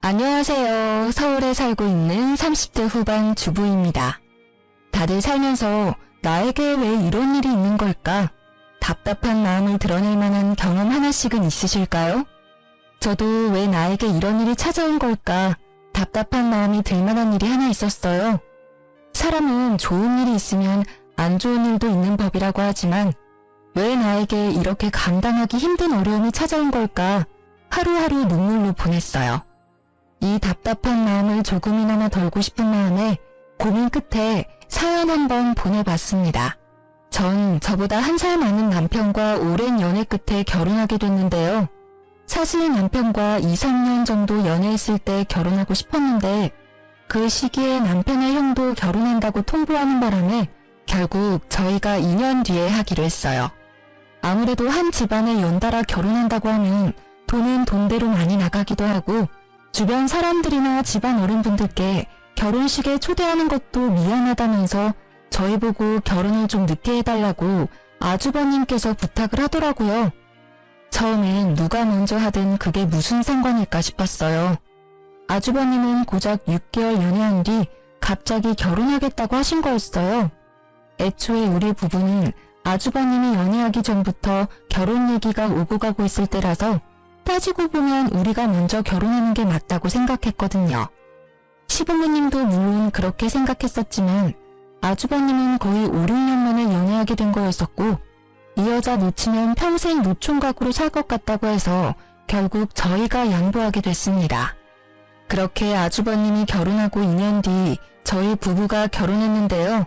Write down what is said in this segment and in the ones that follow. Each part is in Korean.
안녕하세요. 서울에 살고 있는 30대 후반 주부입니다. 다들 살면서 나에게 왜 이런 일이 있는 걸까? 답답한 마음을 드러낼 만한 경험 하나씩은 있으실까요? 저도 왜 나에게 이런 일이 찾아온 걸까? 답답한 마음이 들 만한 일이 하나 있었어요. 사람은 좋은 일이 있으면 안 좋은 일도 있는 법이라고 하지만 왜 나에게 이렇게 감당하기 힘든 어려움이 찾아온 걸까? 하루하루 눈물로 보냈어요. 이 답답한 마음을 조금이나마 덜고 싶은 마음에 고민 끝에 사연 한번 보내봤습니다. 전 저보다 1살 많은 남편과 오랜 연애 끝에 결혼하게 됐는데요. 사실 남편과 2, 3년 정도 연애했을 때 결혼하고 싶었는데 그 시기에 남편의 형도 결혼한다고 통보하는 바람에 결국 저희가 2년 뒤에 하기로 했어요. 아무래도 한 집안에 연달아 결혼한다고 하면 돈은 돈대로 많이 나가기도 하고 주변 사람들이나 집안 어른분들께 결혼식에 초대하는 것도 미안하다면서 저희 보고 결혼을 좀 늦게 해달라고 아주버님께서 부탁을 하더라고요. 처음엔 누가 먼저 하든 그게 무슨 상관일까 싶었어요. 아주버님은 고작 6개월 연애한 뒤 갑자기 결혼하겠다고 하신 거였어요. 애초에 우리 부부는 아주버님이 연애하기 전부터 결혼 얘기가 오고 가고 있을 때라서 따지고 보면 우리가 먼저 결혼하는 게 맞다고 생각했거든요. 시부모님도 물론 그렇게 생각했었지만 아주버님은 거의 5, 6년 만에 연애하게 된 거였었고 이 여자 놓치면 평생 노총각으로 살 것 같다고 해서 결국 저희가 양보하게 됐습니다. 그렇게 아주버님이 결혼하고 2년 뒤 저희 부부가 결혼했는데요.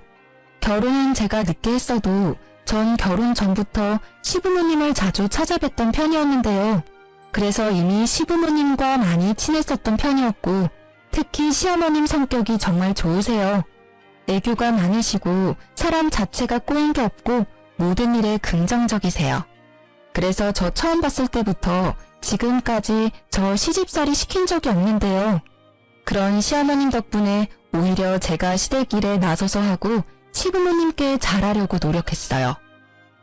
결혼은 제가 늦게 했어도 전 결혼 전부터 시부모님을 자주 찾아뵀던 편이었는데요. 그래서 이미 시부모님과 많이 친했었던 편이었고 특히 시어머님 성격이 정말 좋으세요. 애교가 많으시고 사람 자체가 꼬인 게 없고 모든 일에 긍정적이세요. 그래서 저 처음 봤을 때부터 지금까지 저 시집살이 시킨 적이 없는데요. 그런 시어머님 덕분에 오히려 제가 시댁일에 나서서 하고 시부모님께 잘하려고 노력했어요.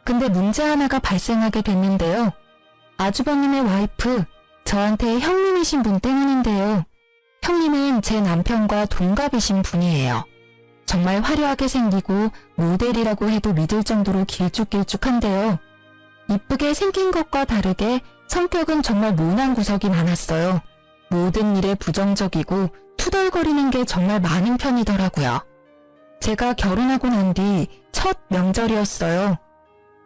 근데 문제 하나가 발생하게 됐는데요. 아주버님의 와이프, 저한테 형님이신 분 때문인데요. 형님은 제 남편과 동갑이신 분이에요. 정말 화려하게 생기고 모델이라고 해도 믿을 정도로 길쭉길쭉한데요. 이쁘게 생긴 것과 다르게 성격은 정말 모난 구석이 많았어요. 모든 일에 부정적이고 투덜거리는 게 정말 많은 편이더라고요. 제가 결혼하고 난 뒤 첫 명절이었어요.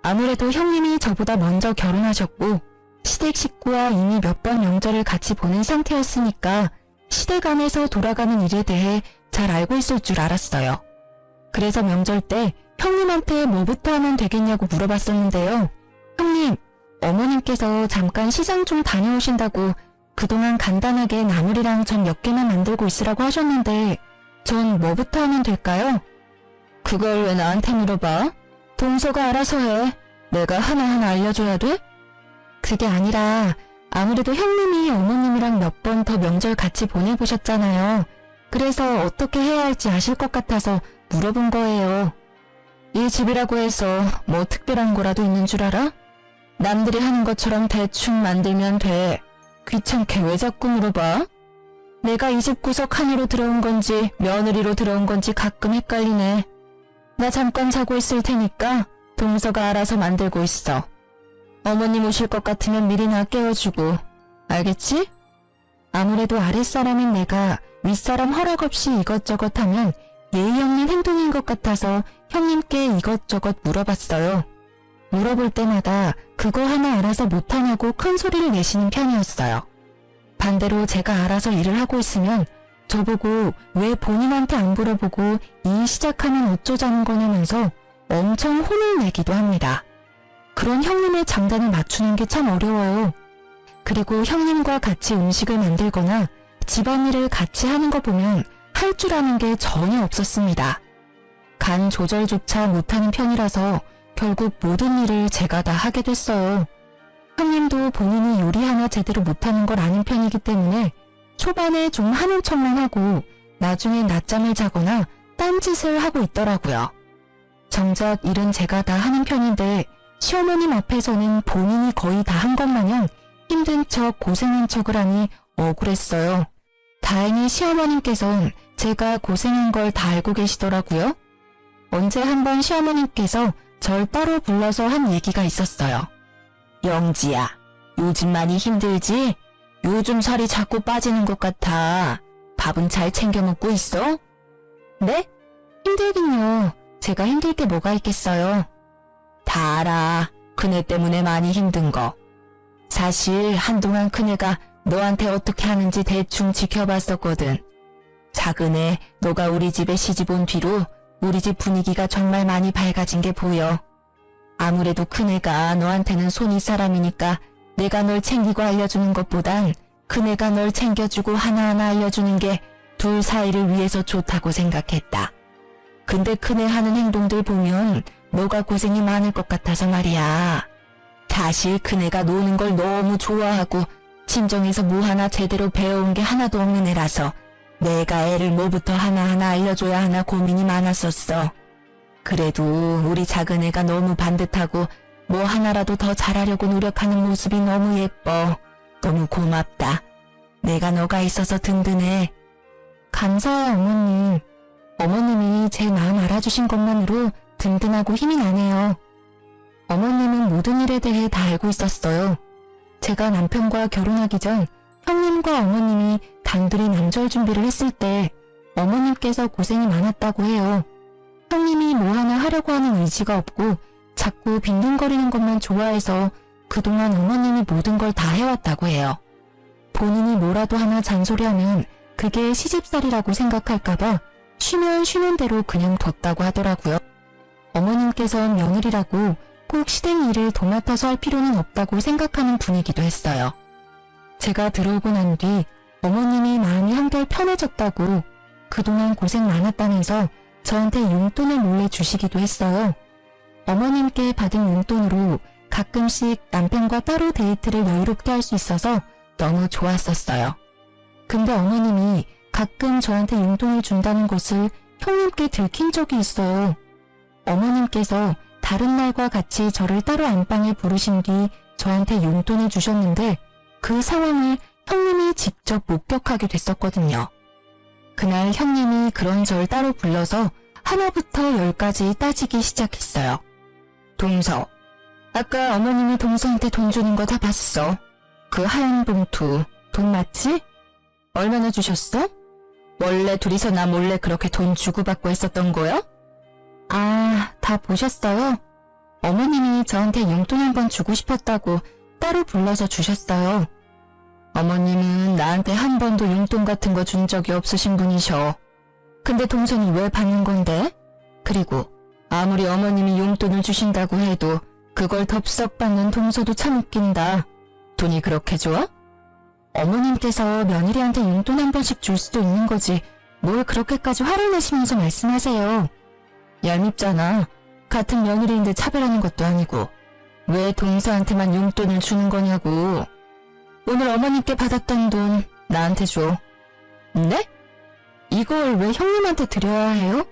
아무래도 형님이 저보다 먼저 결혼하셨고 시댁 식구와 이미 몇 번 명절을 같이 보낸 상태였으니까 시댁 안에서 돌아가는 일에 대해 잘 알고 있을 줄 알았어요. 그래서 명절 때 형님한테 뭐부터 하면 되겠냐고 물어봤었는데요. 형님, 어머님께서 잠깐 시장 좀 다녀오신다고 그동안 간단하게 나물이랑 전 몇 개만 만들고 있으라고 하셨는데 전 뭐부터 하면 될까요? 그걸 왜 나한테 물어봐? 동서가 알아서 해. 내가 하나하나 알려줘야 돼? 그게 아니라 아무래도 형님이 어머님이랑 몇 번 더 명절 같이 보내보셨잖아요. 그래서 어떻게 해야 할지 아실 것 같아서 물어본 거예요. 이 집이라고 해서 뭐 특별한 거라도 있는 줄 알아? 남들이 하는 것처럼 대충 만들면 돼. 귀찮게 왜 자꾸 물어봐? 내가 이 집 구석 한이로 들어온 건지 며느리로 들어온 건지 가끔 헷갈리네. 나 잠깐 자고 있을 테니까 동서가 알아서 만들고 있어. 어머님 오실 것 같으면 미리나 깨워주고. 알겠지? 아무래도 아랫사람인 내가 윗사람 허락 없이 이것저것 하면 예의 없는 행동인 것 같아서 형님께 이것저것 물어봤어요. 물어볼 때마다 그거 하나 알아서 못하냐고 큰 소리를 내시는 편이었어요. 반대로 제가 알아서 일을 하고 있으면 저보고 왜 본인한테 안 물어보고 일 시작하면 어쩌자는 거냐면서 엄청 혼을 내기도 합니다. 그런 형님의 장단을 맞추는 게 참 어려워요. 그리고 형님과 같이 음식을 만들거나 집안일을 같이 하는 거 보면 할 줄 아는 게 전혀 없었습니다. 간 조절조차 못하는 편이라서 결국 모든 일을 제가 다 하게 됐어요. 형님도 본인이 요리 하나 제대로 못하는 걸 아는 편이기 때문에 초반에 좀 하는 척만 하고 나중에 낮잠을 자거나 딴짓을 하고 있더라고요. 정작 일은 제가 다 하는 편인데 시어머님 앞에서는 본인이 거의 다 한 것 마냥 힘든 척 고생한 척을 하니 억울했어요. 다행히 시어머님께선 제가 고생한 걸 다 알고 계시더라고요. 언제 한번 시어머님께서 절 따로 불러서 한 얘기가 있었어요. 영지야, 요즘 많이 힘들지? 요즘 살이 자꾸 빠지는 것 같아. 밥은 잘 챙겨 먹고 있어? 네? 힘들긴요. 제가 힘들 게 뭐가 있겠어요. 다 알아. 그네 때문에 많이 힘든 거. 사실 한동안 그네가 너한테 어떻게 하는지 대충 지켜봤었거든. 작은애, 너가 우리 집에 시집 온 뒤로 우리 집 분위기가 정말 많이 밝아진 게 보여. 아무래도 큰애가 너한테는 손이 사람이니까 내가 널 챙기고 알려주는 것보단 큰애가 널 챙겨주고 하나하나 알려주는 게 둘 사이를 위해서 좋다고 생각했다. 근데 큰애 하는 행동들 보면 너가 고생이 많을 것 같아서 말이야. 사실 큰애가 노는 걸 너무 좋아하고 친정에서 뭐 하나 제대로 배워온 게 하나도 없는 애라서 내가 애를 뭐부터 하나하나 알려줘야 하나 고민이 많았었어. 그래도 우리 작은애가 너무 반듯하고 뭐 하나라도 더 잘하려고 노력하는 모습이 너무 예뻐. 너무 고맙다. 내가 너가 있어서 든든해. 감사해요, 어머님. 어머님이 제 마음 알아주신 것만으로 든든하고 힘이 나네요. 어머님은 모든 일에 대해 다 알고 있었어요. 제가 남편과 결혼하기 전 형님과 어머님이 단둘이 남절 준비를 했을 때 어머님께서 고생이 많았다고 해요. 형님이 뭐 하나 하려고 하는 의지가 없고 자꾸 빈둥거리는 것만 좋아해서 그동안 어머님이 모든 걸 다 해왔다고 해요. 본인이 뭐라도 하나 잔소리하면 그게 시집살이라고 생각할까봐 쉬면 쉬는 대로 그냥 뒀다고 하더라고요. 어머님께선 며느리라고 꼭 시댁 일을 도맡아서 할 필요는 없다고 생각하는 분이기도 했어요. 제가 들어오고 난 뒤 어머님이 마음이 한결 편해졌다고 그동안 고생 많았다면서 저한테 용돈을 몰래 주시기도 했어요. 어머님께 받은 용돈으로 가끔씩 남편과 따로 데이트를 여유롭게 할 수 있어서 너무 좋았었어요. 근데 어머님이 가끔 저한테 용돈을 준다는 것을 형님께 들킨 적이 있어요. 어머님께서 다른 날과 같이 저를 따로 안방에 부르신 뒤 저한테 용돈을 주셨는데 그 상황을 형님이 직접 목격하게 됐었거든요. 그날 형님이 그런 절 따로 불러서 하나부터 10까지 따지기 시작했어요. 동서, 아까 어머님이 동서한테 돈 주는 거 다 봤어. 그 하얀 봉투, 돈 맞지? 얼마나 주셨어? 원래 둘이서 나 몰래 그렇게 돈 주고받고 했었던 거야? 아, 다 보셨어요? 어머님이 저한테 용돈 한번 주고 싶었다고 따로 불러서 주셨어요. 어머님은 나한테 한 번도 용돈 같은 거 준 적이 없으신 분이셔. 근데 동선이 왜 받는 건데? 그리고 아무리 어머님이 용돈을 주신다고 해도 그걸 덥석 받는 동서도 참 웃긴다. 돈이 그렇게 좋아? 어머님께서 며느리한테 용돈 한 번씩 줄 수도 있는 거지 뭘 그렇게까지 화를 내시면서 말씀하세요. 얄밉잖아. 같은 며느리인데 차별하는 것도 아니고 왜 동서한테만 용돈을 주는 거냐고. 오늘 어머님께 받았던 돈 나한테 줘. 네? 이걸 왜 형님한테 드려야 해요?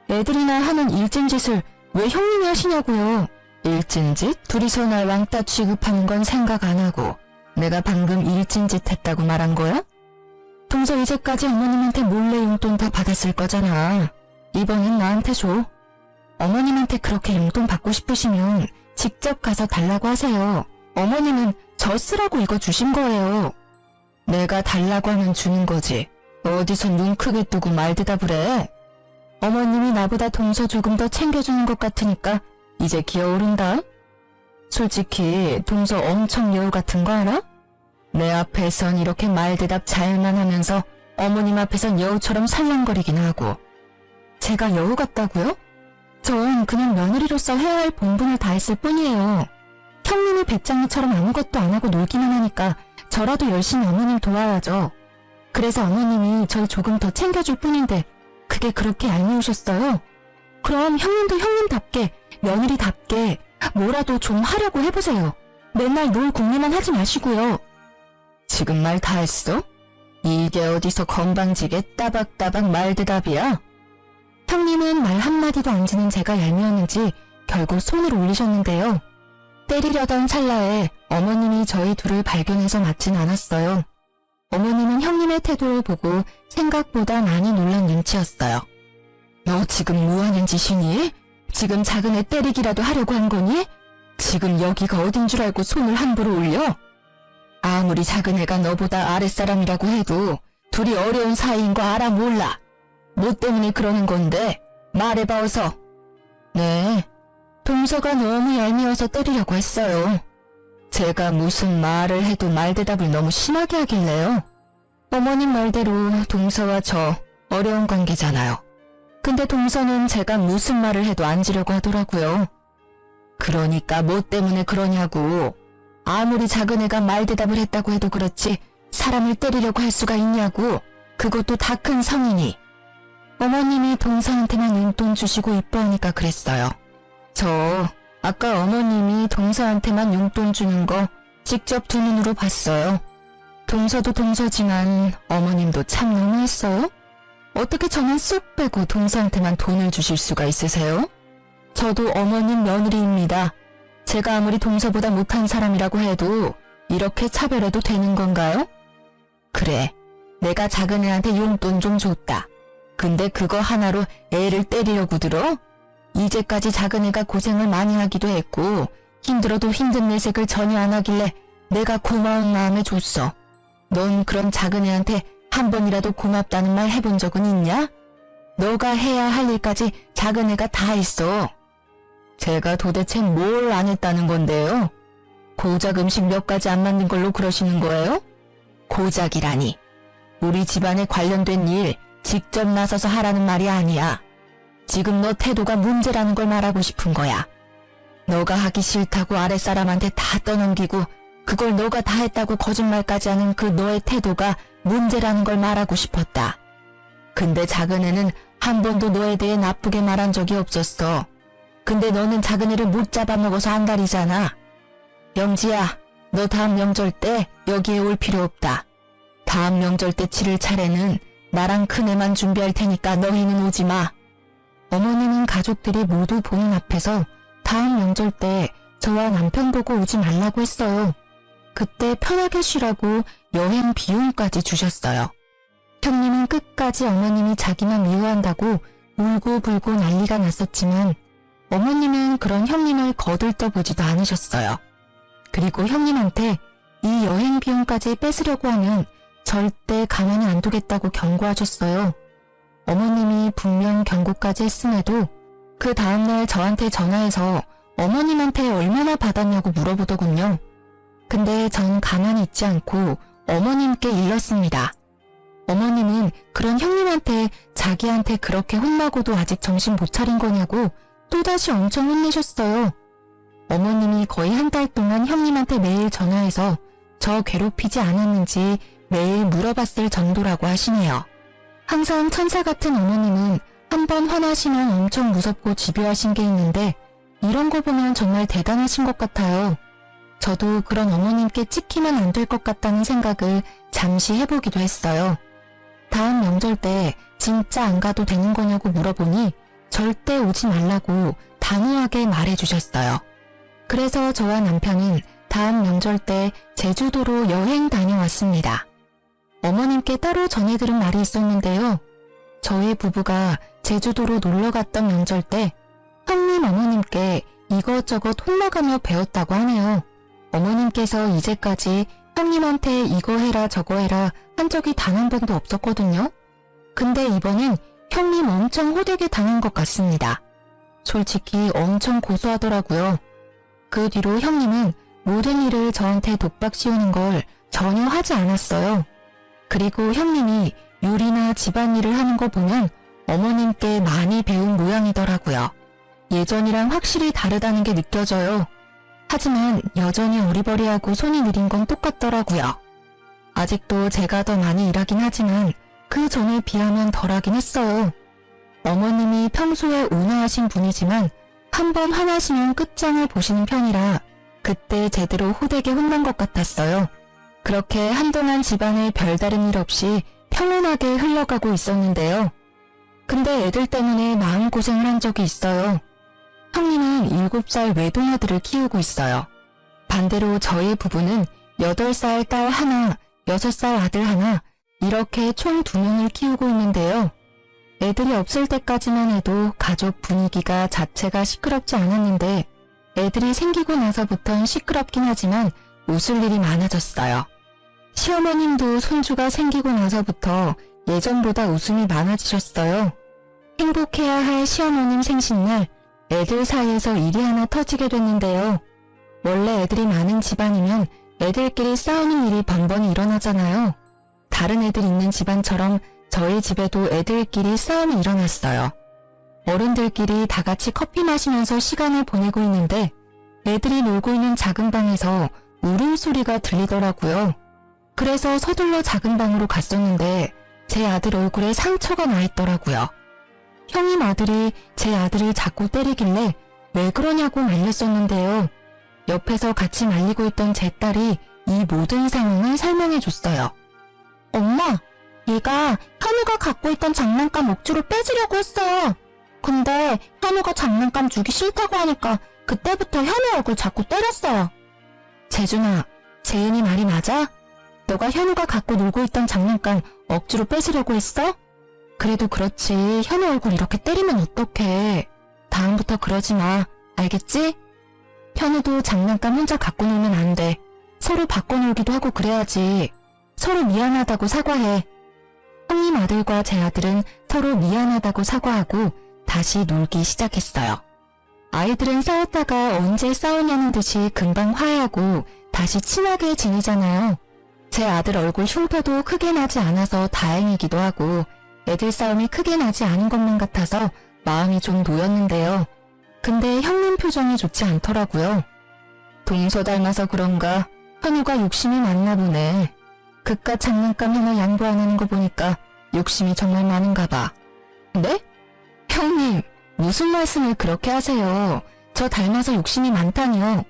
애들이나 하는 일진 짓을 왜 형님이 하시냐고요. 일진 짓? 둘이서 날 왕따 취급하는 건 생각 안 하고 내가 방금 일진 짓 했다고 말한 거야? 동서 이제까지 어머님한테 몰래 용돈 다 받았을 거잖아. 이번엔 나한테 줘. 어머님한테 그렇게 용돈 받고 싶으시면 직접 가서 달라고 하세요. 어머님은 저 쓰라고 이거 주신 거예요. 내가 달라고 하면 주는 거지. 어디서 눈 크게 뜨고 말 대답을 해. 어머님이 나보다 동서 조금 더 챙겨주는 것 같으니까 이제 기어오른다. 솔직히 동서 엄청 여우 같은 거 알아? 내 앞에선 이렇게 말 대답 잘만 하면서 어머님 앞에선 여우처럼 살랑거리긴 하고. 제가 여우 같다고요? 전 그냥 며느리로서 해야 할 본분을 다했을 뿐이에요. 형님이 배짱이처럼 아무것도 안 하고 놀기만 하니까 저라도 열심히 어머님 도와야죠. 그래서 어머님이 절 조금 더 챙겨줄 뿐인데 그게 그렇게 얄미우셨어요? 그럼 형님도 형님답게 며느리답게 뭐라도 좀 하려고 해보세요. 맨날 놀 궁리만 하지 마시고요. 지금 말 다 했어? 이게 어디서 건방지게 따박따박 말대답이야? 형님은 말 한마디도 안 지는 제가 얄미웠는지 결국 손을 올리셨는데요. 때리려던 찰나에 어머님이 저희 둘을 발견해서 맞진 않았어요. 어머님은 형님의 태도를 보고 생각보다 많이 놀란 눈치였어요. 너 지금 뭐하는 짓이니? 지금 작은 애 때리기라도 하려고 한 거니? 지금 여기가 어딘 줄 알고 손을 함부로 올려? 아무리 작은 애가 너보다 아랫사람이라고 해도 둘이 어려운 사이인 거 알아 몰라? 뭐 때문에 그러는 건데? 말해봐 어서. 네, 동서가 너무 얄미워서 때리려고 했어요. 제가 무슨 말을 해도 말대답을 너무 심하게 하길래요. 어머님 말대로 동서와 저 어려운 관계잖아요. 근데 동서는 제가 무슨 말을 해도 앉으려고 하더라고요. 그러니까 뭐 때문에 그러냐고. 아무리 작은 애가 말대답을 했다고 해도 그렇지 사람을 때리려고 할 수가 있냐고. 그것도 다 큰 성인이. 어머님이 동서한테만 용돈 주시고 이뻐하니까 그랬어요. 저 아까 어머님이 동서한테만 용돈 주는 거 직접 두 눈으로 봤어요. 동서도 동서지만 어머님도 참 너무했어요. 어떻게 저는 쏙 빼고 동서한테만 돈을 주실 수가 있으세요? 저도 어머님 며느리입니다. 제가 아무리 동서보다 못한 사람이라고 해도 이렇게 차별해도 되는 건가요? 그래, 내가 작은 애한테 용돈 좀 줬다. 근데 그거 하나로 애를 때리려고 들어? 이제까지 작은 애가 고생을 많이 하기도 했고 힘들어도 힘든 내색을 전혀 안 하길래 내가 고마운 마음에 줬어. 넌 그럼 작은 애한테 한 번이라도 고맙다는 말 해본 적은 있냐? 너가 해야 할 일까지 작은 애가 다 했어. 제가 도대체 뭘 안 했다는 건데요? 고작 음식 몇 가지 안 만든 걸로 그러시는 거예요? 고작이라니. 우리 집안에 관련된 일 직접 나서서 하라는 말이 아니야. 지금 너 태도가 문제라는 걸 말하고 싶은 거야. 너가 하기 싫다고 아랫사람한테 다 떠넘기고 그걸 너가 다 했다고 거짓말까지 하는 그 너의 태도가 문제라는 걸 말하고 싶었다. 근데 작은 애는 한 번도 너에 대해 나쁘게 말한 적이 없었어. 근데 너는 작은 애를 못 잡아먹어서 안달이잖아. 영지야, 너 다음 명절 때 여기에 올 필요 없다. 다음 명절 때 치를 차례는 나랑 큰애만 준비할 테니까 너희는 오지 마. 어머니는 가족들이 모두 보는 앞에서 다음 명절 때 저와 남편 보고 오지 말라고 했어요. 그때 편하게 쉬라고 여행 비용까지 주셨어요. 형님은 끝까지 어머님이 자기만 미워한다고 울고불고 난리가 났었지만 어머님은 그런 형님을 거들떠보지도 않으셨어요. 그리고 형님한테 이 여행 비용까지 뺏으려고 하면 절대 가만히 안 두겠다고 경고하셨어요. 어머님이 분명 경고까지 했음에도 그 다음날 저한테 전화해서 어머님한테 얼마나 받았냐고 물어보더군요. 근데 전 가만히 있지 않고 어머님께 일렀습니다. 어머님은 그런 형님한테 자기한테 그렇게 혼나고도 아직 정신 못 차린 거냐고 또다시 엄청 혼내셨어요. 어머님이 거의 한 달 동안 형님한테 매일 전화해서 저 괴롭히지 않았는지 매일 물어봤을 정도라고 하시네요. 항상 천사 같은 어머님은 한 번 화나시면 엄청 무섭고 집요하신 게 있는데 이런 거 보면 정말 대단하신 것 같아요. 저도 그런 어머님께 찍히면 안 될 것 같다는 생각을 잠시 해보기도 했어요. 다음 명절 때 진짜 안 가도 되는 거냐고 물어보니 절대 오지 말라고 단호하게 말해주셨어요. 그래서 저와 남편은 다음 명절 때 제주도로 여행 다녀왔습니다. 어머님께 따로 전해들은 말이 있었는데요. 저희 부부가 제주도로 놀러 갔던 명절 때 형님 어머님께 이것저것 혼나가며 배웠다고 하네요. 어머님께서 이제까지 형님한테 이거 해라 저거 해라 한 적이 단 한 번도 없었거든요. 근데 이번엔 형님 엄청 호되게 당한 것 같습니다. 솔직히 엄청 고소하더라고요. 그 뒤로 형님은 모든 일을 저한테 독박 씌우는 걸 전혀 하지 않았어요. 그리고 형님이 요리나 집안일을 하는 거 보면 어머님께 많이 배운 모양이더라고요. 예전이랑 확실히 다르다는 게 느껴져요. 하지만 여전히 어리버리하고 손이 느린 건 똑같더라고요. 아직도 제가 더 많이 일하긴 하지만 그 전에 비하면 덜하긴 했어요. 어머님이 평소에 온화하신 분이지만 한번 화나시면 끝장을 보시는 편이라 그때 제대로 호되게 혼난 것 같았어요. 그렇게 한동안 집안에 별다른 일 없이 평온하게 흘러가고 있었는데요. 근데 애들 때문에 마음고생을 한 적이 있어요. 형님은 7살 외동아들을 키우고 있어요. 반대로 저희 부부는 8살 딸 하나, 6살 아들 하나, 이렇게 총 2명을 키우고 있는데요. 애들이 없을 때까지만 해도 가족 분위기가 자체가 시끄럽지 않았는데 애들이 생기고 나서부턴 시끄럽긴 하지만 웃을 일이 많아졌어요. 시어머님도 손주가 생기고 나서부터 예전보다 웃음이 많아지셨어요. 행복해야 할 시어머님 생신날 애들 사이에서 일이 하나 터지게 됐는데요. 원래 애들이 많은 집안이면 애들끼리 싸우는 일이 번번이 일어나잖아요. 다른 애들 있는 집안처럼 저희 집에도 애들끼리 싸움이 일어났어요. 어른들끼리 다 같이 커피 마시면서 시간을 보내고 있는데 애들이 놀고 있는 작은 방에서 울음소리가 들리더라고요. 그래서 서둘러 작은 방으로 갔었는데 제 아들 얼굴에 상처가 나 있더라고요. 형님 아들이 제 아들을 자꾸 때리길래 왜 그러냐고 말렸었는데요. 옆에서 같이 말리고 있던 제 딸이 이 모든 상황을 설명해 줬어요. 엄마, 얘가 현우가 갖고 있던 장난감 억지로 뺏으려고 했어요. 근데 현우가 장난감 주기 싫다고 하니까 그때부터 현우 얼굴 자꾸 때렸어요. 재준아, 재은이 말이 맞아? 너가 현우가 갖고 놀고 있던 장난감 억지로 뺏으려고 했어? 그래도 그렇지, 현우 얼굴 이렇게 때리면 어떡해. 다음부터 그러지 마, 알겠지? 현우도 장난감 혼자 갖고 놀면 안 돼. 서로 바꿔놀기도 하고 그래야지. 서로 미안하다고 사과해. 형님 아들과 제 아들은 서로 미안하다고 사과하고 다시 놀기 시작했어요. 아이들은 싸웠다가 언제 싸우냐는 듯이 금방 화해하고 다시 친하게 지내잖아요. 제 아들 얼굴 흉터도 크게 나지 않아서 다행이기도 하고 애들 싸움이 크게 나지 않은 것만 같아서 마음이 좀 놓였는데요. 근데 형님 표정이 좋지 않더라고요. 동서 닮아서 그런가 현우가 욕심이 많나 보네. 그깟 장난감 하나 양보 안 하는 거 보니까 욕심이 정말 많은가 봐. 네? 형님, 무슨 말씀을 그렇게 하세요. 저 닮아서 욕심이 많다니요.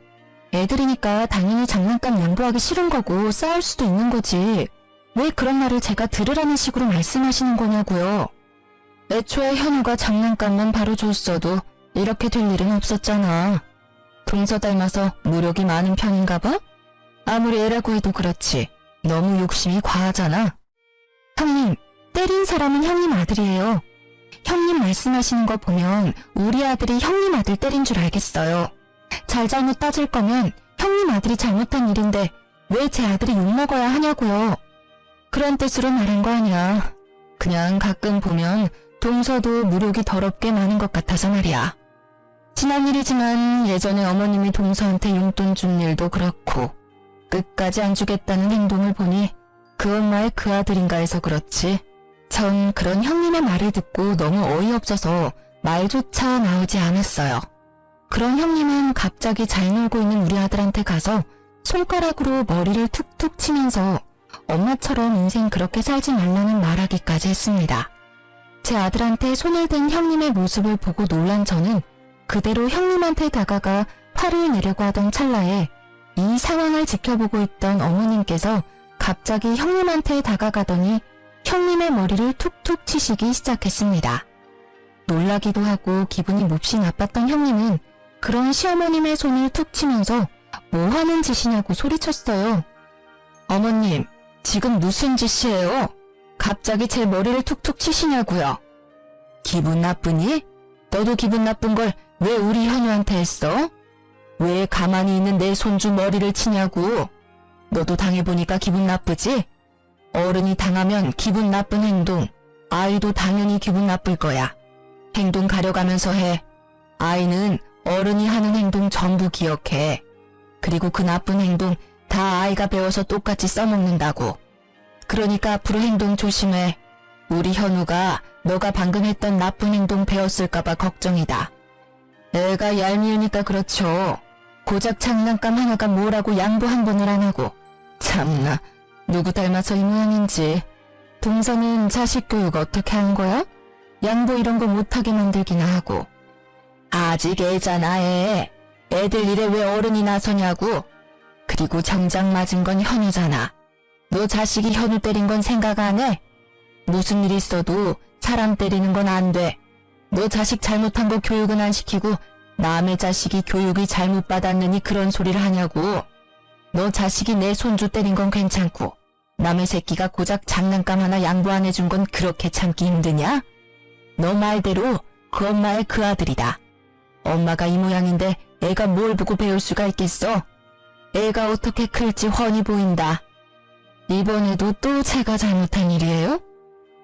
애들이니까 당연히 장난감 양보하기 싫은 거고 싸울 수도 있는 거지. 왜 그런 말을 제가 들으라는 식으로 말씀하시는 거냐고요. 애초에 현우가 장난감만 바로 줬어도 이렇게 될 일은 없었잖아. 동서 닮아서 무력이 많은 편인가 봐? 아무리 애라고 해도 그렇지. 너무 욕심이 과하잖아. 형님, 때린 사람은 형님 아들이에요. 형님 말씀하시는 거 보면 우리 아들이 형님 아들 때린 줄 알겠어요. 잘잘못 따질 거면 형님 아들이 잘못한 일인데 왜 제 아들이 욕먹어야 하냐고요. 그런 뜻으로 말한 거 아니야. 그냥 가끔 보면 동서도 무력이 더럽게 많은 것 같아서 말이야. 지난 일이지만 예전에 어머님이 동서한테 용돈 준 일도 그렇고 끝까지 안 주겠다는 행동을 보니 그 엄마의 그 아들인가 해서 그렇지. 전 그런 형님의 말을 듣고 너무 어이없어서 말조차 나오지 않았어요. 그런 형님은 갑자기 잘 놀고 있는 우리 아들한테 가서 손가락으로 머리를 툭툭 치면서 엄마처럼 인생 그렇게 살지 말라는 말하기까지 했습니다. 제 아들한테 손을 댄 형님의 모습을 보고 놀란 저는 그대로 형님한테 다가가 화를 내려고 하던 찰나에 이 상황을 지켜보고 있던 어머님께서 갑자기 형님한테 다가가더니 형님의 머리를 툭툭 치시기 시작했습니다. 놀라기도 하고 기분이 몹시 나빴던 형님은 그런 시어머님의 손을 툭 치면서 뭐 하는 짓이냐고 소리쳤어요. 어머님, 지금 무슨 짓이에요? 갑자기 제 머리를 툭툭 치시냐고요. 기분 나쁘니? 너도 기분 나쁜 걸 왜 우리 현우한테 했어? 왜 가만히 있는 내 손주 머리를 치냐고. 너도 당해보니까 기분 나쁘지? 어른이 당하면 기분 나쁜 행동, 아이도 당연히 기분 나쁠 거야. 행동 가려가면서 해. 아이는 어른이 하는 행동 전부 기억해. 그리고 그 나쁜 행동 다 아이가 배워서 똑같이 써먹는다고. 그러니까 앞으로 행동 조심해. 우리 현우가 너가 방금 했던 나쁜 행동 배웠을까봐 걱정이다. 애가 얄미우니까 그렇죠. 고작 장난감 하나가 뭐라고 양보 한 번을 안 하고. 참나, 누구 닮아서 이 모양인지. 동서는 자식 교육 어떻게 한 거야? 양보 이런 거 못하게 만들기나 하고. 아직 애잖아, 애. 애들 일에 왜 어른이 나서냐고. 그리고 정작 맞은 건 현우잖아. 너 자식이 현우 때린 건 생각 안 해? 무슨 일 있어도 사람 때리는 건 안 돼. 너 자식 잘못한 거 교육은 안 시키고 남의 자식이 교육이 잘못 받았느니 그런 소리를 하냐고. 너 자식이 내 손주 때린 건 괜찮고 남의 새끼가 고작 장난감 하나 양보 안 해준 건 그렇게 참기 힘드냐? 너 말대로 그 엄마의 그 아들이다. 엄마가 이 모양인데 애가 뭘 보고 배울 수가 있겠어? 애가 어떻게 클지 훤히 보인다. 이번에도 또 제가 잘못한 일이에요?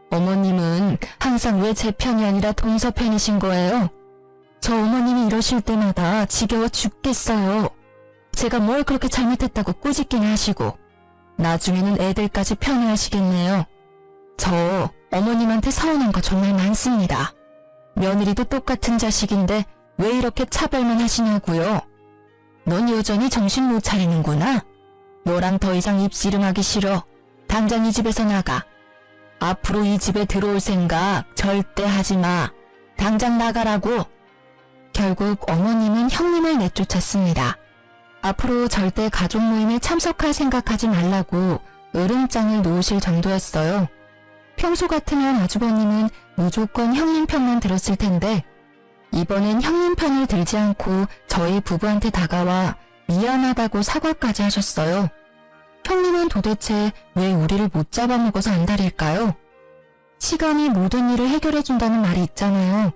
어머님은 항상 왜 제 편이 아니라 동서 편이신 거예요? 저 어머님이 이러실 때마다 지겨워 죽겠어요. 제가 뭘 그렇게 잘못했다고 꾸짖기나 하시고 나중에는 애들까지 편애하시겠네요. 저 어머님한테 서운한 거 정말 많습니다. 며느리도 똑같은 자식인데 왜 이렇게 차별만 하시냐고요. 넌 여전히 정신 못 차리는구나. 너랑 더 이상 입씨름하기 싫어. 당장 이 집에서 나가. 앞으로 이 집에 들어올 생각 절대 하지 마. 당장 나가라고. 결국 어머님은 형님을 내쫓았습니다. 앞으로 절대 가족 모임에 참석할 생각하지 말라고 으름장을 놓으실 정도였어요. 평소 같으면 아주버님은 무조건 형님 편만 들었을 텐데 이번엔 형님 편을 들지 않고 저희 부부한테 다가와 미안하다고 사과까지 하셨어요. 형님은 도대체 왜 우리를 못 잡아먹어서 안달일까요? 시간이 모든 일을 해결해준다는 말이 있잖아요.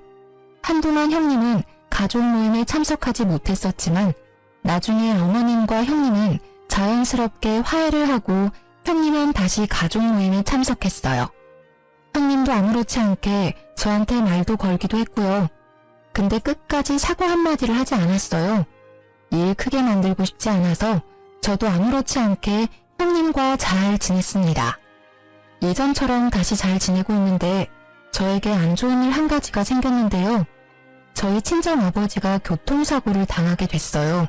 한동안 형님은 가족 모임에 참석하지 못했었지만 나중에 어머님과 형님은 자연스럽게 화해를 하고 형님은 다시 가족 모임에 참석했어요. 형님도 아무렇지 않게 저한테 말도 걸기도 했고요. 근데 끝까지 사과 한마디를 하지 않았어요. 일 크게 만들고 싶지 않아서 저도 아무렇지 않게 형님과 잘 지냈습니다. 예전처럼 다시 잘 지내고 있는데 저에게 안 좋은 일 한 가지가 생겼는데요. 저희 친정아버지가 교통사고를 당하게 됐어요.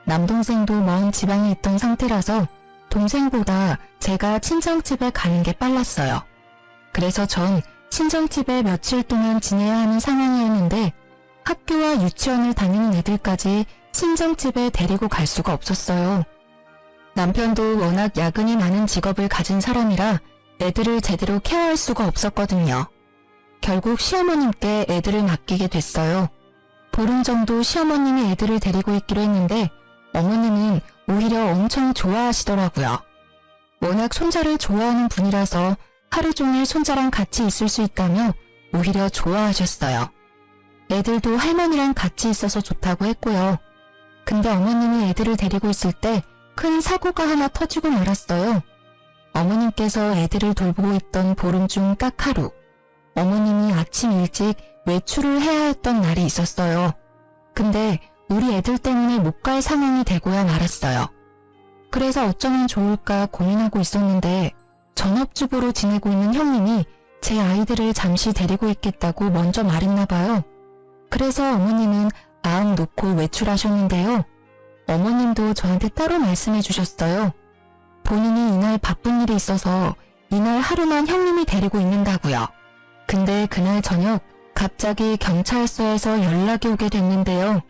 남동생도 먼 지방에 있던 상태라서 동생보다 제가 친정집에 가는 게 빨랐어요. 그래서 전 친정집에 며칠 동안 지내야 하는 상황이었는데 학교와 유치원을 다니는 애들까지 친정집에 데리고 갈 수가 없었어요. 남편도 워낙 야근이 많은 직업을 가진 사람이라 애들을 제대로 케어할 수가 없었거든요. 결국 시어머님께 애들을 맡기게 됐어요. 보름 정도 시어머님이 애들을 데리고 있기로 했는데 어머님은 오히려 엄청 좋아하시더라고요. 워낙 손자를 좋아하는 분이라서 하루 종일 손자랑 같이 있을 수 있다며 오히려 좋아하셨어요. 애들도 할머니랑 같이 있어서 좋다고 했고요. 근데 어머님이 애들을 데리고 있을 때 큰 사고가 하나 터지고 말았어요. 어머님께서 애들을 돌보고 있던 보름 중 딱 하루, 어머님이 아침 일찍 외출을 해야 했던 날이 있었어요. 근데 우리 애들 때문에 못 갈 상황이 되고야 말았어요. 그래서 어쩌면 좋을까 고민하고 있었는데 전업주부로 지내고 있는 형님이 제 아이들을 잠시 데리고 있겠다고 먼저 말했나 봐요. 그래서 어머님은 마음 놓고 외출하셨는데요. 어머님도 저한테 따로 말씀해 주셨어요. 본인이 이날 바쁜 일이 있어서 이날 하루만 형님이 데리고 있는다고요. 근데 그날 저녁 갑자기 경찰서에서 연락이 오게 됐는데요.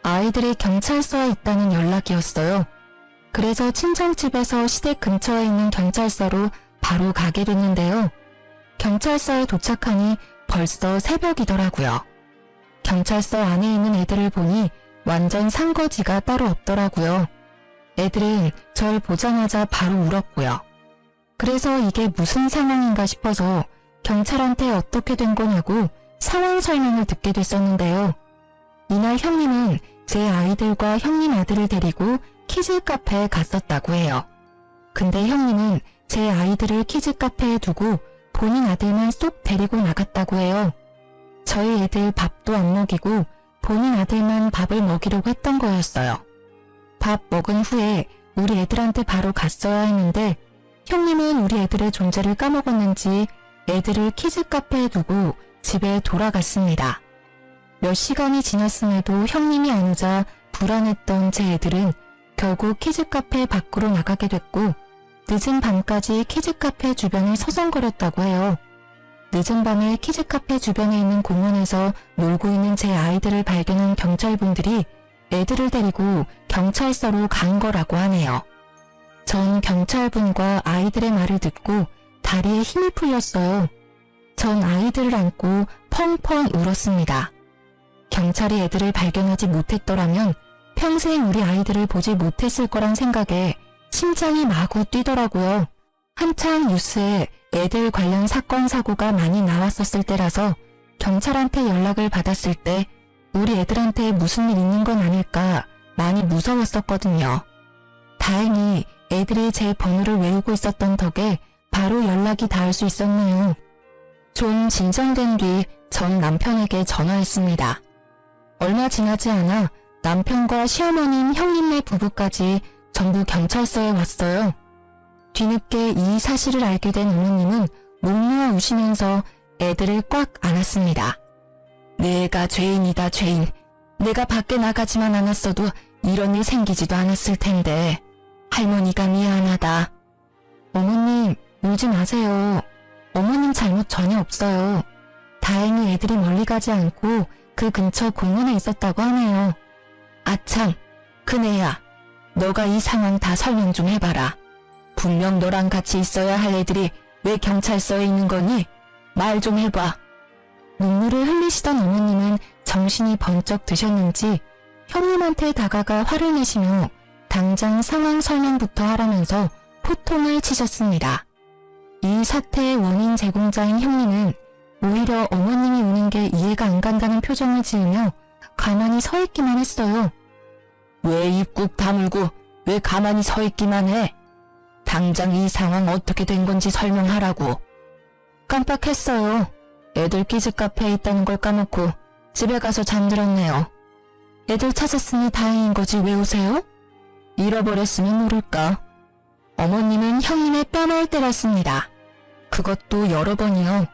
아이들이 경찰서에 있다는 연락이었어요. 그래서 친정집에서 시댁 근처에 있는 경찰서로 바로 가게 됐는데요. 경찰서에 도착하니 벌써 새벽이더라고요. 경찰서 안에 있는 애들을 보니 완전 산거지가 따로 없더라고요. 애들은 절 보자마자 바로 울었고요. 그래서 이게 무슨 상황인가 싶어서 경찰한테 어떻게 된 거냐고 상황 설명을 듣게 됐었는데요. 이날 형님은 제 아이들과 형님 아들을 데리고 키즈 카페에 갔었다고 해요. 근데 형님은 제 아이들을 키즈 카페에 두고 본인 아들만 쏙 데리고 나갔다고 해요. 저희 애들 밥도 안 먹이고 본인 아들만 밥을 먹이려고 했던 거였어요. 밥 먹은 후에 우리 애들한테 바로 갔어야 했는데 형님은 우리 애들의 존재를 까먹었는지 애들을 키즈 카페에 두고 집에 돌아갔습니다. 몇 시간이 지났음에도 형님이 안 오자 불안했던 제 애들은 결국 키즈 카페 밖으로 나가게 됐고 늦은 밤까지 키즈 카페 주변을 서성거렸다고 해요. 늦은 밤에 키즈 카페 주변에 있는 공원에서 놀고 있는 제 아이들을 발견한 경찰분들이 애들을 데리고 경찰서로 간 거라고 하네요. 전 경찰분과 아이들의 말을 듣고 다리에 힘이 풀렸어요. 전 아이들을 안고 펑펑 울었습니다. 경찰이 애들을 발견하지 못했더라면 평생 우리 아이들을 보지 못했을 거란 생각에 심장이 마구 뛰더라고요. 한창 뉴스에 애들 관련 사건 사고가 많이 나왔었을 때라서 경찰한테 연락을 받았을 때 우리 애들한테 무슨 일 있는 건 아닐까 많이 무서웠었거든요. 다행히 애들이 제 번호를 외우고 있었던 덕에 바로 연락이 닿을 수 있었네요. 좀 진정된 뒤 전 남편에게 전화했습니다. 얼마 지나지 않아 남편과 시어머님, 형님네 부부까지 전부 경찰서에 왔어요. 뒤늦게 이 사실을 알게 된 어머님은 목 놓아 우시면서 애들을 꽉 안았습니다. 내가 죄인이다, 죄인. 내가 밖에 나가지만 않았어도 이런 일 생기지도 않았을 텐데 할머니가 미안하다. 어머님, 울지 마세요. 어머님 잘못 전혀 없어요. 다행히 애들이 멀리 가지 않고 그 근처 공원에 있었다고 하네요. 아참, 큰애야. 너가 이 상황 다 설명 좀 해봐라. 분명 너랑 같이 있어야 할 애들이 왜 경찰서에 있는 거니? 말 좀 해봐. 눈물을 흘리시던 어머님은 정신이 번쩍 드셨는지 형님한테 다가가 화를 내시며 당장 상황 설명부터 하라면서 호통을 치셨습니다. 이 사태의 원인 제공자인 형님은 오히려 어머님이 우는 게 이해가 안 간다는 표정을 지으며 가만히 서 있기만 했어요. 왜 입 꾹 다물고 왜 가만히 서 있기만 해? 당장 이 상황 어떻게 된 건지 설명하라고. 깜빡했어요. 애들 키즈 카페에 있다는 걸 까먹고 집에 가서 잠들었네요. 애들 찾았으니 다행인 거지 왜 우세요? 잃어버렸으면 모를까. 어머님은 형님의 뺨을 때렸습니다. 그것도 여러 번이요.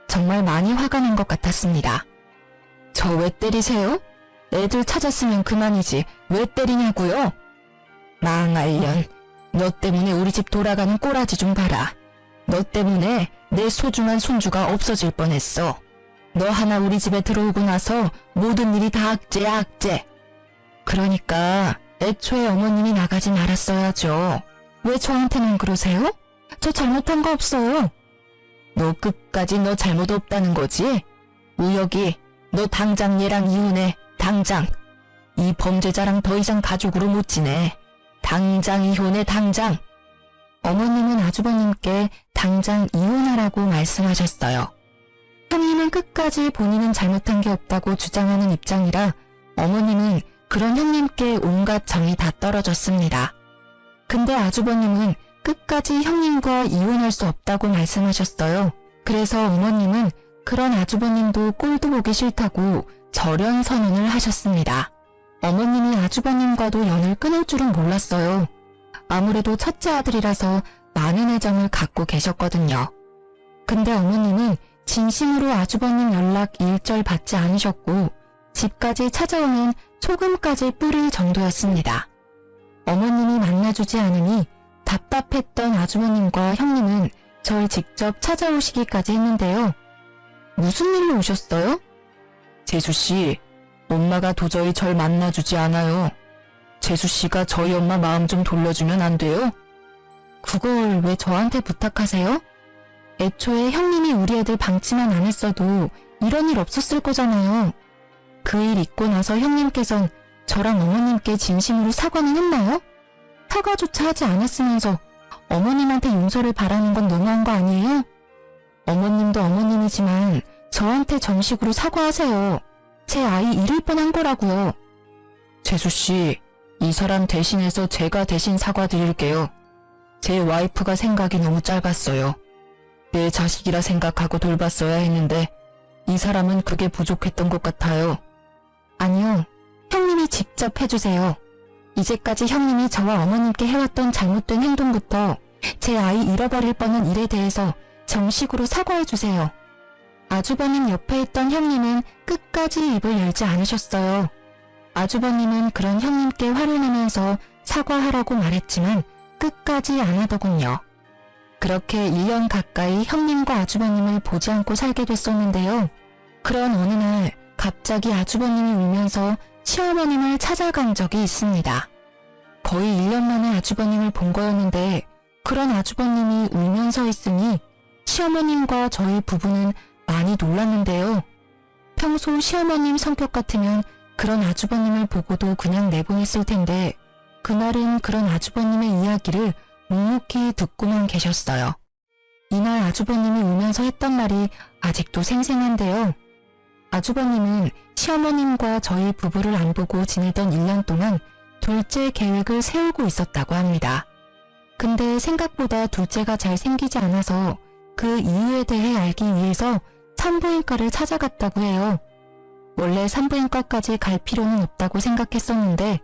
정말 많이 화가 난 것 같았습니다. 저 왜 때리세요? 애들 찾았으면 그만이지 왜 때리냐고요? 망할년, 너 때문에 우리 집 돌아가는 꼬라지 좀 봐라. 너 때문에 내 소중한 손주가 없어질 뻔했어. 너 하나 우리 집에 들어오고 나서 모든 일이 다 악재야, 악재. 그러니까 애초에 어머님이 나가지 말았어야죠. 왜 저한테만 그러세요? 저 잘못한 거 없어요. 너 끝까지 너 잘못 없다는 거지? 우혁이, 너 당장 얘랑 이혼해. 당장. 이 범죄자랑 더 이상 가족으로 못 지내. 당장 이혼해, 당장. 어머님은 아주버님께 당장 이혼하라고 말씀하셨어요. 형님은 끝까지 본인은 잘못한 게 없다고 주장하는 입장이라 어머님은 그런 형님께 온갖 정이 다 떨어졌습니다. 근데 아주버님은 끝까지 형님과 이혼할 수 없다고 말씀하셨어요. 그래서 어머님은 그런 아주버님도 꼴도 보기 싫다고 절연 선언을 하셨습니다. 어머님이 아주버님과도 연을 끊을 줄은 몰랐어요. 아무래도 첫째 아들이라서 많은 애정을 갖고 계셨거든요. 근데 어머님은 진심으로 아주버님 연락 일절 받지 않으셨고 집까지 찾아오면 소금까지 뿌릴 정도였습니다. 어머님이 만나주지 않으니 답답했던 아주버님과 형님은 절 직접 찾아오시기까지 했는데요. 무슨 일로 오셨어요? 재수씨, 엄마가 도저히 절 만나주지 않아요. 재수씨가 저희 엄마 마음 좀 돌려주면 안 돼요? 그걸 왜 저한테 부탁하세요? 애초에 형님이 우리 애들 방치만 안 했어도 이런 일 없었을 거잖아요. 그 일 있고 나서 형님께선 저랑 어머님께 진심으로 사과는 했나요? 사과조차 하지 않았으면서 어머님한테 용서를 바라는 건 너무한 거 아니에요? 어머님도 어머님이지만 저한테 정식으로 사과하세요. 제 아이 잃을 뻔한 거라고요. 재수씨, 이 사람 대신해서 제가 대신 사과드릴게요. 제 와이프가 생각이 너무 짧았어요. 내 자식이라 생각하고 돌봤어야 했는데 이 사람은 그게 부족했던 것 같아요. 아니요, 형님이 직접 해주세요. 이제까지 형님이 저와 어머님께 해왔던 잘못된 행동부터 제 아이 잃어버릴 뻔한 일에 대해서 정식으로 사과해주세요. 아주버님 옆에 있던 형님은 끝까지 입을 열지 않으셨어요. 아주버님은 그런 형님께 화를 내면서 사과하라고 말했지만 끝까지 안 하더군요. 그렇게 1년 가까이 형님과 아주버님을 보지 않고 살게 됐었는데요. 그런 어느 날 갑자기 아주버님이 울면서 시어머님을 찾아간 적이 있습니다. 거의 1년 만에 아주버님을 본 거였는데 그런 아주버님이 울면서 있으니 시어머님과 저희 부부는 많이 놀랐는데요. 평소 시어머님 성격 같으면 그런 아주버님을 보고도 그냥 내보냈을 텐데 그날은 그런 아주버님의 이야기를 묵묵히 듣고만 계셨어요. 이날 아주버님이 울면서 했던 말이 아직도 생생한데요. 아주버님은 시어머님과 저희 부부를 안 보고 지내던 1년 동안 둘째 계획을 세우고 있었다고 합니다. 근데 생각보다 둘째가 잘 생기지 않아서 그 이유에 대해 알기 위해서 산부인과를 찾아갔다고 해요. 원래 산부인과까지 갈 필요는 없다고 생각했었는데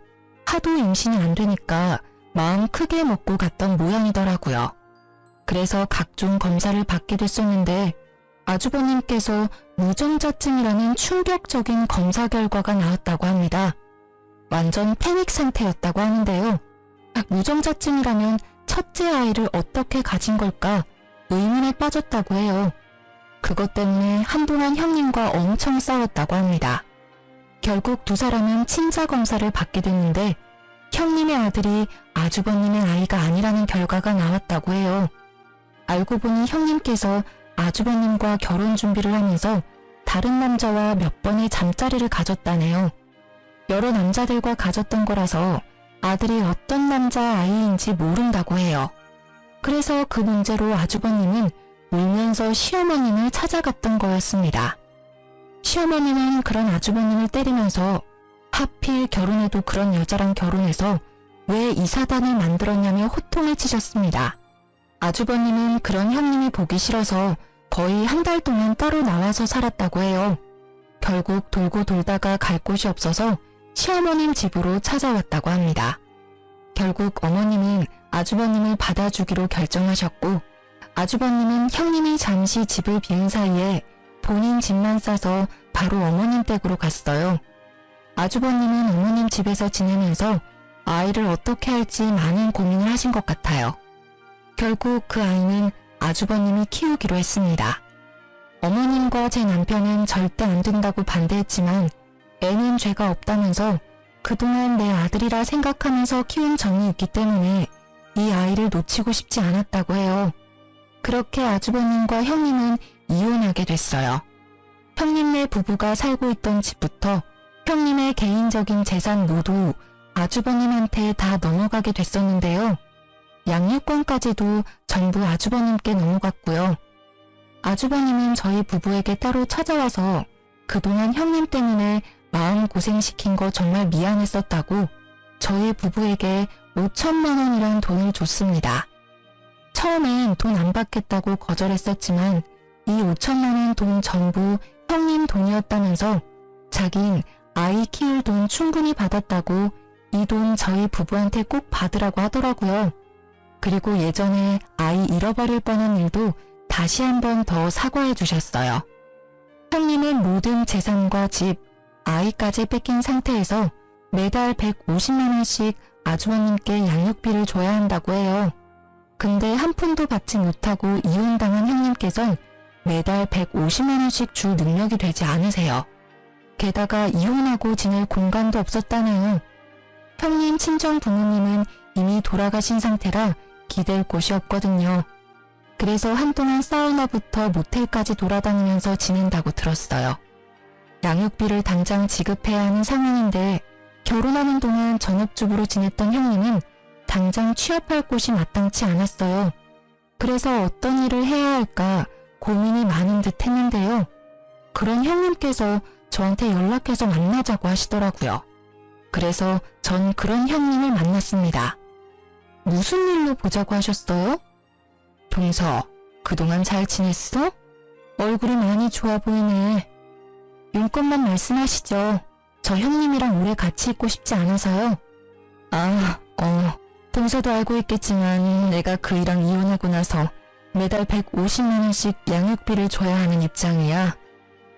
하도 임신이 안 되니까 마음 크게 먹고 갔던 모양이더라고요. 그래서 각종 검사를 받게 됐었는데 아주버님께서 무정자증이라는 충격적인 검사 결과가 나왔다고 합니다. 완전 패닉 상태였다고 하는데요. 무정자증이라면 첫째 아이를 어떻게 가진 걸까 의문에 빠졌다고 해요. 그것 때문에 한동안 형님과 엄청 싸웠다고 합니다. 결국 두 사람은 친자 검사를 받게 됐는데 형님의 아들이 아주버님의 아이가 아니라는 결과가 나왔다고 해요. 알고 보니 형님께서 아주버님과 결혼 준비를 하면서 다른 남자와 몇 번의 잠자리를 가졌다네요. 여러 남자들과 가졌던 거라서 아들이 어떤 남자 아이인지 모른다고 해요. 그래서 그 문제로 아주버님은 울면서 시어머님을 찾아갔던 거였습니다. 시어머님은 그런 아주버님을 때리면서 하필 결혼해도 그런 여자랑 결혼해서 왜 이 사단을 만들었냐며 호통을 치셨습니다. 아주버님은 그런 형님이 보기 싫어서 거의 한 달 동안 따로 나와서 살았다고 해요. 결국 돌고 돌다가 갈 곳이 없어서 시어머님 집으로 찾아왔다고 합니다. 결국 어머님은 아주버님을 받아주기로 결정하셨고 아주버님은 형님이 잠시 집을 비운 사이에 본인 집만 싸서 바로 어머님 댁으로 갔어요. 아주버님은 어머님 집에서 지내면서 아이를 어떻게 할지 많은 고민을 하신 것 같아요. 결국 그 아이는 아주버님이 키우기로 했습니다. 어머님과 제 남편은 절대 안 된다고 반대했지만 애는 죄가 없다면서 그동안 내 아들이라 생각하면서 키운 정이 있기 때문에 이 아이를 놓치고 싶지 않았다고 해요. 그렇게 아주버님과 형님은 이혼하게 됐어요. 형님네 부부가 살고 있던 집부터 형님의 개인적인 재산 모두 아주버님한테 다 넘어가게 됐었는데요. 양육권까지도 전부 아주버님께 넘어갔고요. 아주버님은 저희 부부에게 따로 찾아와서 그동안 형님 때문에 마음고생시킨 거 정말 미안했었다고 저희 부부에게 5천만 원이란 돈을 줬습니다. 처음엔 돈 안 받겠다고 거절했었지만 이 5천만 원 돈 전부 형님 돈이었다면서 자긴 아이 키울 돈 충분히 받았다고 이 돈 저희 부부한테 꼭 받으라고 하더라고요. 그리고 예전에 아이 잃어버릴 뻔한 일도 다시 한 번 더 사과해 주셨어요. 형님은 모든 재산과 집, 아이까지 뺏긴 상태에서 매달 150만 원씩 아주버님께 양육비를 줘야 한다고 해요. 근데 한 푼도 받지 못하고 이혼당한 형님께선 매달 150만 원씩 줄 능력이 되지 않으세요. 게다가 이혼하고 지낼 공간도 없었다네요. 형님 친정 부모님은 이미 돌아가신 상태라 기댈 곳이 없거든요. 그래서 한동안 사우나부터 모텔까지 돌아다니면서 지낸다고 들었어요. 양육비를 당장 지급해야 하는 상황인데 결혼하는 동안 전업주부로 지냈던 형님은 당장 취업할 곳이 마땅치 않았어요. 그래서 어떤 일을 해야 할까 고민이 많은 듯 했는데요. 그런 형님께서 저한테 연락해서 만나자고 하시더라고요. 그래서 전 그런 형님을 만났습니다. 무슨 일로 보자고 하셨어요? 동서, 그동안 잘 지냈어? 얼굴이 많이 좋아 보이네. 용건만 말씀하시죠. 저 형님이랑 오래 같이 있고 싶지 않아서요. 동서도 알고 있겠지만 내가 그이랑 이혼하고 나서 매달 150만 원씩 양육비를 줘야 하는 입장이야.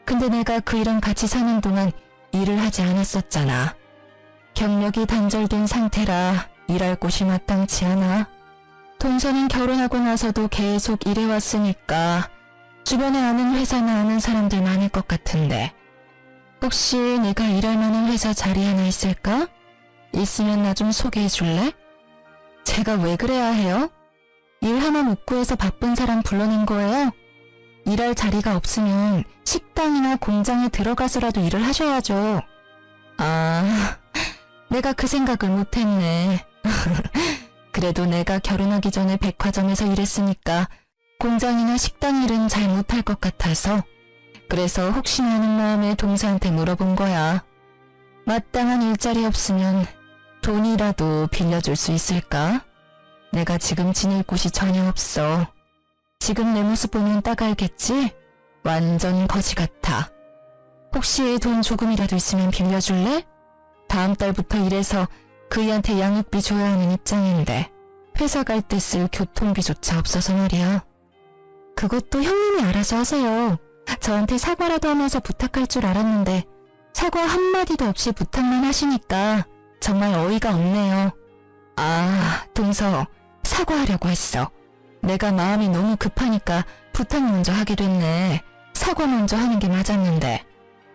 근데 내가 그이랑 같이 사는 동안 일을 하지 않았었잖아. 경력이 단절된 상태라 일할 곳이 마땅치 않아. 동서는 결혼하고 나서도 계속 일해왔으니까 주변에 아는 회사나 아는 사람들 많을 것 같은데 혹시 내가 일할 만한 회사 자리 하나 있을까? 있으면 나 좀 소개해 줄래? 제가 왜 그래야 해요? 일 하나 못 구해서 바쁜 사람 불러낸 거예요? 일할 자리가 없으면 식당이나 공장에 들어가서라도 일을 하셔야죠. 내가 그 생각을 못했네. 그래도 내가 결혼하기 전에 백화점에서 일했으니까 공장이나 식당 일은 잘 못할 것 같아서 그래서 혹시나 하는 마음에 동서한테 물어본 거야. 마땅한 일자리 없으면 돈이라도 빌려줄 수 있을까? 내가 지금 지낼 곳이 전혀 없어. 지금 내 모습 보면 딱 알겠지? 완전 거지 같아. 혹시 돈 조금이라도 있으면 빌려줄래? 다음 달부터 일해서 그이한테 양육비 줘야 하는 입장인데 회사 갈 때 쓸 교통비조차 없어서 말이야. 그것도 형님이 알아서 하세요. 저한테 사과라도 하면서 부탁할 줄 알았는데 사과 한마디도 없이 부탁만 하시니까 정말 어이가 없네요. 아, 동서, 사과하려고 했어. 내가 마음이 너무 급하니까 부탁 먼저 하게 됐네. 사과 먼저 하는 게 맞았는데.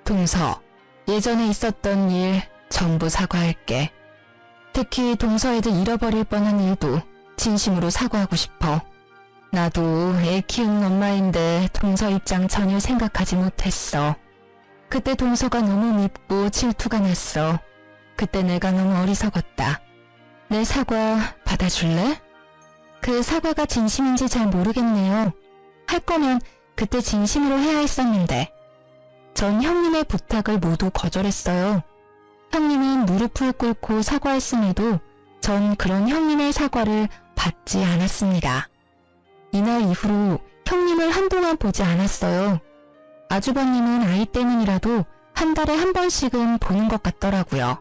동서, 예전에 있었던 일 전부 사과할게. 특히 동서 애들 잃어버릴 뻔한 일도 진심으로 사과하고 싶어. 나도 애 키우는 엄마인데 동서 입장 전혀 생각하지 못했어. 그때 동서가 너무 밉고 질투가 났어. 그때 내가 너무 어리석었다. 내 사과 받아줄래? 그 사과가 진심인지 잘 모르겠네요. 할 거면 그때 진심으로 해야 했었는데. 전 형님의 부탁을 모두 거절했어요. 형님은 무릎을 꿇고 사과했음에도 전 그런 형님의 사과를 받지 않았습니다. 이날 이후로 형님을 한동안 보지 않았어요. 아주버님은 아이 때문이라도 한 달에 한 번씩은 보는 것 같더라고요.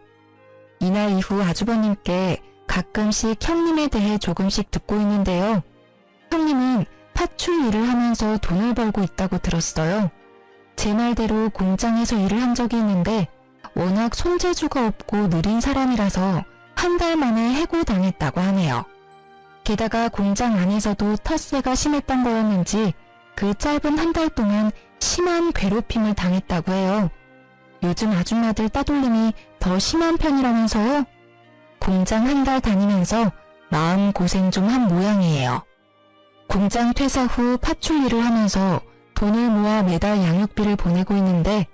이날 이후 아주버님께 가끔씩 형님에 대해 조금씩 듣고 있는데요. 형님은 파출 일을 하면서 돈을 벌고 있다고 들었어요. 제 말대로 공장에서 일을 한 적이 있는데 워낙 손재주가 없고 느린 사람이라서 한 달 만에 해고당했다고 하네요. 게다가 공장 안에서도 텃세가 심했던 거였는지 그 짧은 한 달 동안 심한 괴롭힘을 당했다고 해요. 요즘 아줌마들 따돌림이 더 심한 편이라면서요? 공장 한 달 다니면서 마음고생 좀 한 모양이에요. 공장 퇴사 후 파출 일을 하면서 돈을 모아 매달 양육비를 보내고 있는데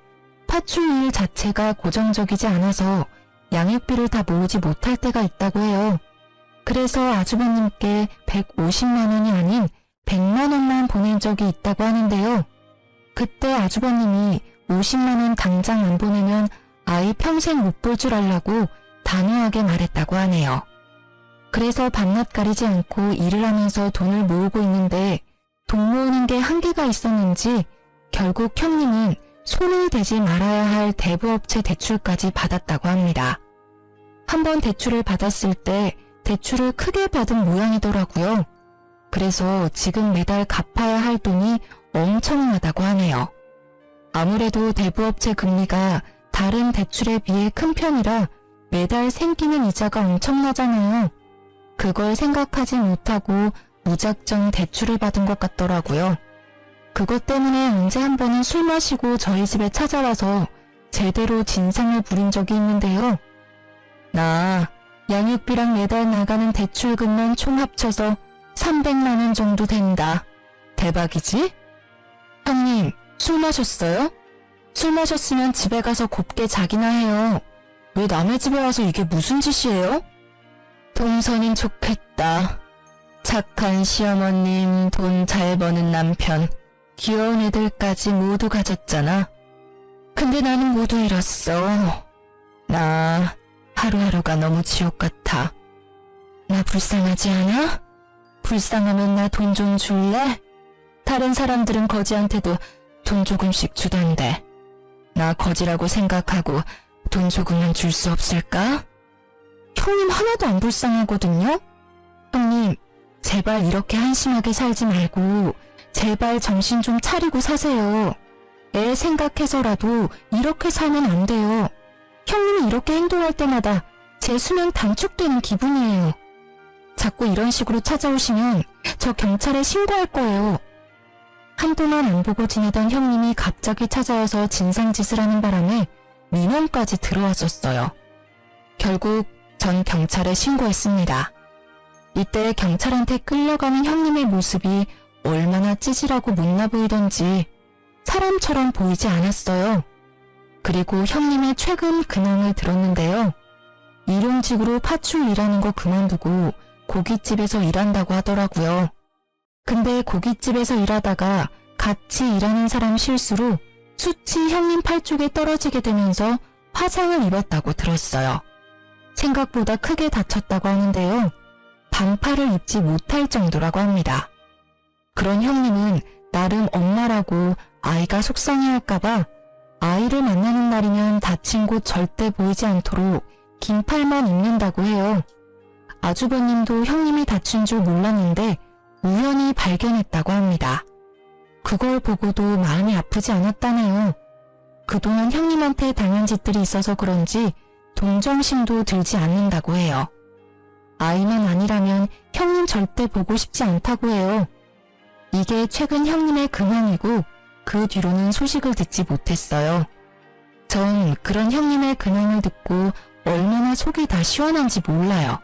파출 일 자체가 고정적이지 않아서 양육비를 다 모으지 못할 때가 있다고 해요. 그래서 아주버님께 150만 원이 아닌 100만 원만 보낸 적이 있다고 하는데요. 그때 아주버님이 50만 원 당장 안 보내면 아이 평생 못 볼 줄 알라고 단호하게 말했다고 하네요. 그래서 밤낮 가리지 않고 일을 하면서 돈을 모으고 있는데 돈 모으는 게 한계가 있었는지 결국 형님은 손을 대지 말아야 할 대부업체 대출까지 받았다고 합니다. 한번 대출을 받았을 때 대출을 크게 받은 모양이더라고요. 그래서 지금 매달 갚아야 할 돈이 엄청나다고 하네요. 아무래도 대부업체 금리가 다른 대출에 비해 큰 편이라 매달 생기는 이자가 엄청나잖아요. 그걸 생각하지 못하고 무작정 대출을 받은 것 같더라고요. 그것 때문에 언제 한 번은 술 마시고 저희 집에 찾아와서 제대로 진상을 부린 적이 있는데요. 나 양육비랑 매달 나가는 대출금만 총 합쳐서 300만 원 정도 된다. 대박이지? 형님, 술 마셨어요? 술 마셨으면 집에 가서 곱게 자기나 해요. 왜 남의 집에 와서 이게 무슨 짓이에요? 동서는 좋겠다. 착한 시어머님, 돈 잘 버는 남편, 귀여운 애들까지 모두 가졌잖아. 근데 나는 모두 잃었어. 나 하루하루가 너무 지옥 같아. 나 불쌍하지 않아? 불쌍하면 나 돈 좀 줄래? 다른 사람들은 거지한테도 돈 조금씩 주던데. 나 거지라고 생각하고 돈 조금만 줄 수 없을까? 형님 하나도 안 불쌍하거든요? 형님, 제발 이렇게 한심하게 살지 말고 제발 정신 좀 차리고 사세요. 애 생각해서라도 이렇게 살면 안 돼요. 형님이 이렇게 행동할 때마다 제 수명 단축되는 기분이에요. 자꾸 이런 식으로 찾아오시면 저 경찰에 신고할 거예요. 한동안 안 보고 지내던 형님이 갑자기 찾아와서 진상짓을 하는 바람에 민원까지 들어왔었어요. 결국 전 경찰에 신고했습니다. 이때 경찰한테 끌려가는 형님의 모습이 얼마나 찌질하고 못나 보이던지 사람처럼 보이지 않았어요. 그리고 형님의 최근 근황을 들었는데요. 일용직으로 파출 일하는 거 그만두고 고깃집에서 일한다고 하더라고요. 근데 고깃집에서 일하다가 같이 일하는 사람 실수로 수치 형님 팔 쪽에 떨어지게 되면서 화상을 입었다고 들었어요. 생각보다 크게 다쳤다고 하는데요. 반팔을 입지 못할 정도라고 합니다. 그런 형님은 나름 엄마라고 아이가 속상해할까봐 아이를 만나는 날이면 다친 곳 절대 보이지 않도록 긴 팔만 입는다고 해요. 아주버님도 형님이 다친 줄 몰랐는데 우연히 발견했다고 합니다. 그걸 보고도 마음이 아프지 않았다네요. 그동안 형님한테 당한 짓들이 있어서 그런지 동정심도 들지 않는다고 해요. 아이만 아니라면 형님 절대 보고 싶지 않다고 해요. 이게 최근 형님의 근황이고 그 뒤로는 소식을 듣지 못했어요. 전 그런 형님의 근황을 듣고 얼마나 속이 다 시원한지 몰라요.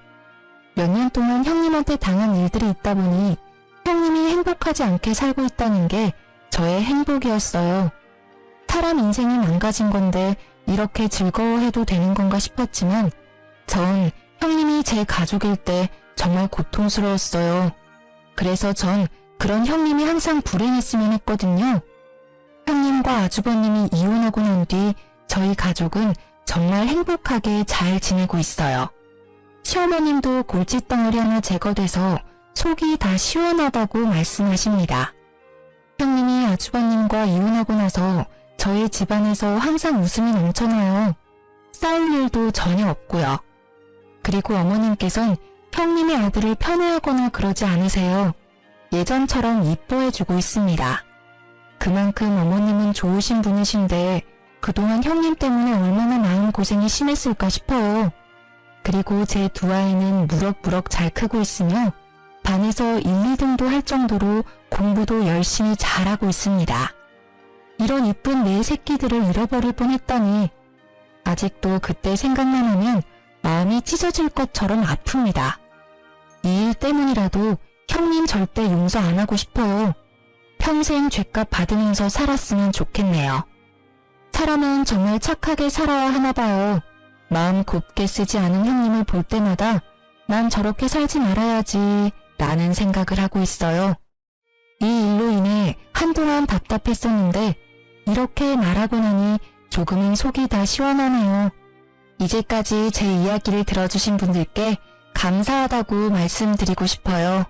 몇 년 동안 형님한테 당한 일들이 있다 보니 형님이 행복하지 않게 살고 있다는 게 저의 행복이었어요. 사람 인생이 망가진 건데 이렇게 즐거워해도 되는 건가 싶었지만 전 형님이 제 가족일 때 정말 고통스러웠어요. 그래서 전 그런 형님이 항상 불행했으면 했거든요. 형님과 아주버님이 이혼하고 난 뒤 저희 가족은 정말 행복하게 잘 지내고 있어요. 시어머님도 골칫덩어리 하나 제거돼서 속이 다 시원하다고 말씀하십니다. 형님이 아주버님과 이혼하고 나서 저희 집안에서 항상 웃음이 넘쳐나요. 싸울 일도 전혀 없고요. 그리고 어머님께선 형님의 아들을 편애하거나 그러지 않으세요. 예전처럼 이뻐해주고 있습니다. 그만큼 어머님은 좋으신 분이신데 그동안 형님 때문에 얼마나 마음고생이 심했을까 싶어요. 그리고 제 두 아이는 무럭무럭 잘 크고 있으며 반에서 1, 2등도 할 정도로 공부도 열심히 잘하고 있습니다. 이런 이쁜 내 새끼들을 잃어버릴 뻔했다니 아직도 그때 생각만 하면 마음이 찢어질 것처럼 아픕니다. 이 일 때문이라도 형님 절대 용서 안 하고 싶어요. 평생 죗값 받으면서 살았으면 좋겠네요. 사람은 정말 착하게 살아야 하나 봐요. 마음 곱게 쓰지 않은 형님을 볼 때마다 난 저렇게 살지 말아야지 라는 생각을 하고 있어요. 이 일로 인해 한동안 답답했었는데 이렇게 말하고 나니 조금은 속이 다 시원하네요. 이제까지 제 이야기를 들어주신 분들께 감사하다고 말씀드리고 싶어요.